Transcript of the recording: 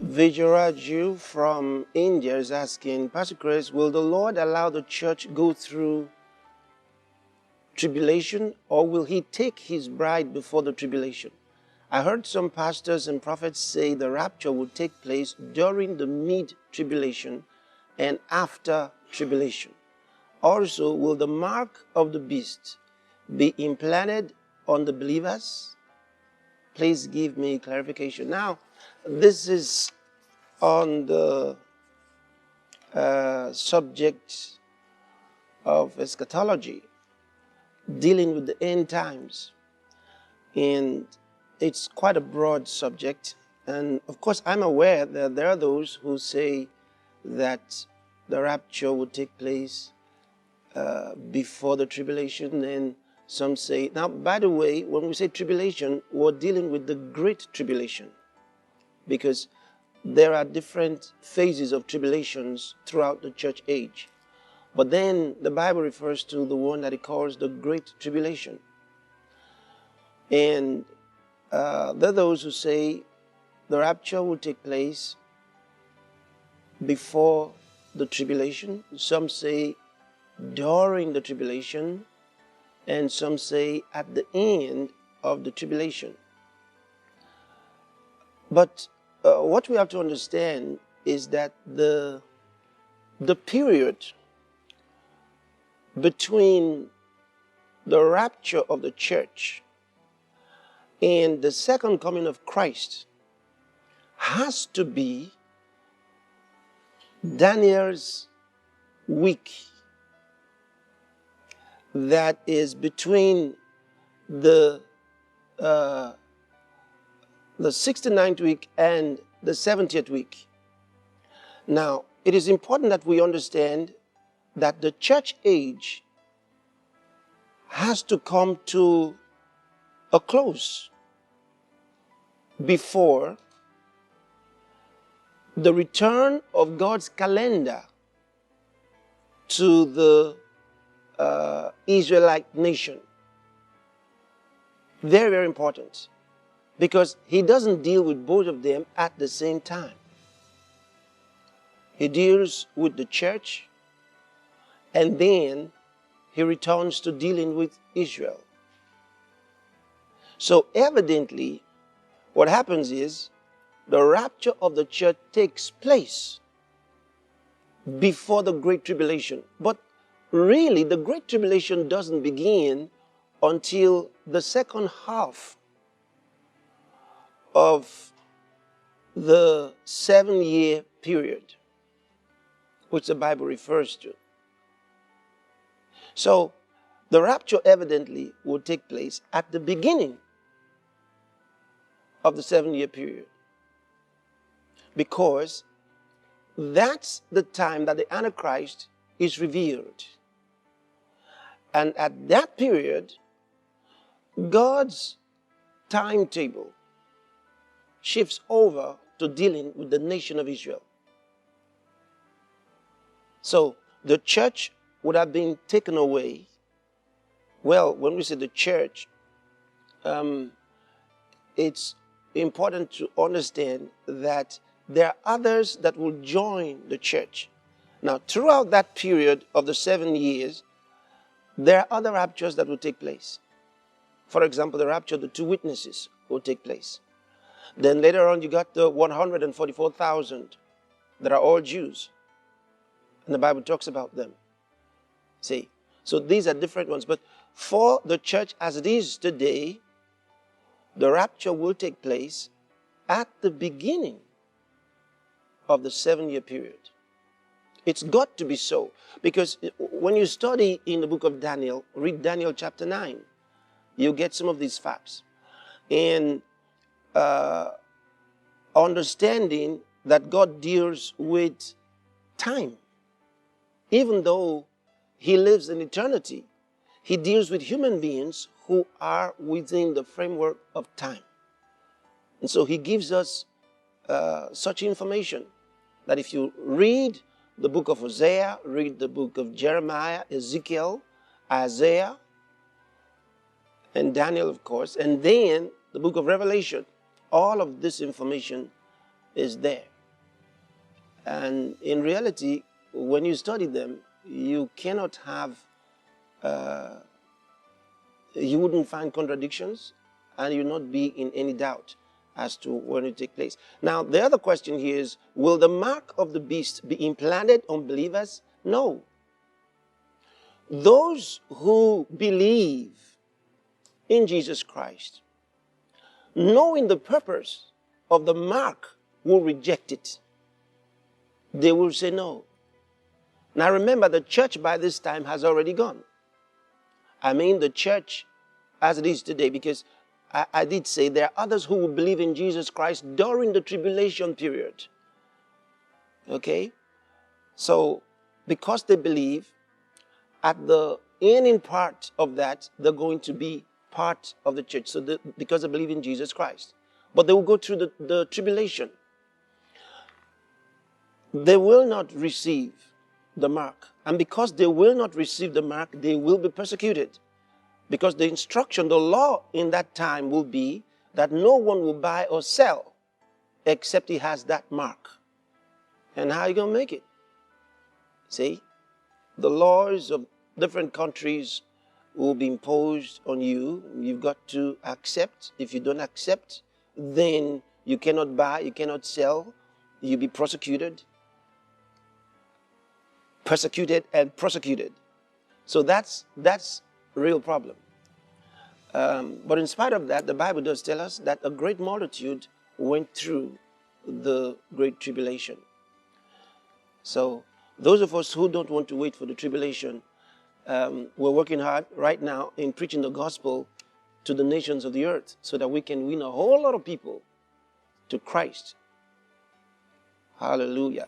Vijayaraju from India is asking, Pastor Chris, will the Lord allow the church go through tribulation, or will he take his bride before the tribulation? I heard some pastors and prophets say the rapture will take place during the mid-tribulation and after tribulation. Also, will the mark of the beast be implanted on the believers? Please give me clarification. Now, this is on the subject of eschatology, dealing with the end times. And it's quite a broad subject. And of course, I'm aware that there are those who say that the rapture will take place before the tribulation, and some say, now, by the way, when we say tribulation, we're dealing with the great tribulation, because there are different phases of tribulations throughout the church age. But then the Bible refers to the one that it calls the great tribulation. And there are those who say the rapture will take place before the tribulation. Some say during the tribulation, and some say at the end of the tribulation. But what we have to understand is that the period between the rapture of the church and the second coming of Christ has to be Daniel's week, that is between the 69th week and the 70th week. Now, it is important that we understand that the church age has to come to a close before the return of God's calendar to the Israelite nation. Very, very important, because he doesn't deal with both of them at the same time. He deals with the church, and then he returns to dealing with Israel. So evidently, what happens is the rapture of the church takes place before the Great Tribulation. But really, the Great Tribulation doesn't begin until the second half of the 7-year period, which the Bible refers to. So, the rapture evidently will take place at the beginning of the 7-year period, because that's the time that the Antichrist is revealed. And at that period, God's timetable shifts over to dealing with the nation of Israel. So the church would have been taken away. Well, when we say the church, it's important to understand that there are others that will join the church. Now, throughout that period of the 7 years, there are other raptures that will take place. For example, the rapture of the 2 witnesses will take place. Then later on, you got the 144,000 that are all Jews. And the Bible talks about them. See, so these are different ones. But for the church as it is today, the rapture will take place at the beginning of the 7-year period. It's got to be so. Because when you study in the book of Daniel, read Daniel chapter 9, you get some of these facts. And understanding that God deals with time. Even though he lives in eternity, he deals with human beings who are within the framework of time. And so he gives us such information that if you read the book of Hosea, read the book of Jeremiah, Ezekiel, Isaiah, and Daniel, of course, and then the book of Revelation, all of this information is there. And in reality, when you study them, you cannot have, you wouldn't find contradictions, and you'll not be in any doubt as to when it take place. Now, the other question here is, will the mark of the beast be implanted on believers? No. Those who believe in Jesus Christ, knowing the purpose of the mark, will reject it. They will say no. Now remember, the church by this time has already gone. I mean the church as it is today, because I did say there are others who will believe in Jesus Christ during the tribulation period. Okay? So, because they believe, at the ending part of that, they're going to be part of the church. So, because they believe in Jesus Christ. But they will go through the tribulation. They will not receive the mark. And because they will not receive the mark, they will be persecuted. Because the instruction, the law in that time will be that no one will buy or sell except he has that mark. And how are you going to make it? See, the laws of different countries will be imposed on you. You've got to accept. If you don't accept, then you cannot buy, you cannot sell. You'll be prosecuted. Persecuted and prosecuted. So that's a real problem. But in spite of that, the Bible does tell us that a great multitude went through the great tribulation. So those of us who don't want to wait for the tribulation, we're working hard right now in preaching the gospel to the nations of the earth so that we can win a whole lot of people to Christ. Hallelujah.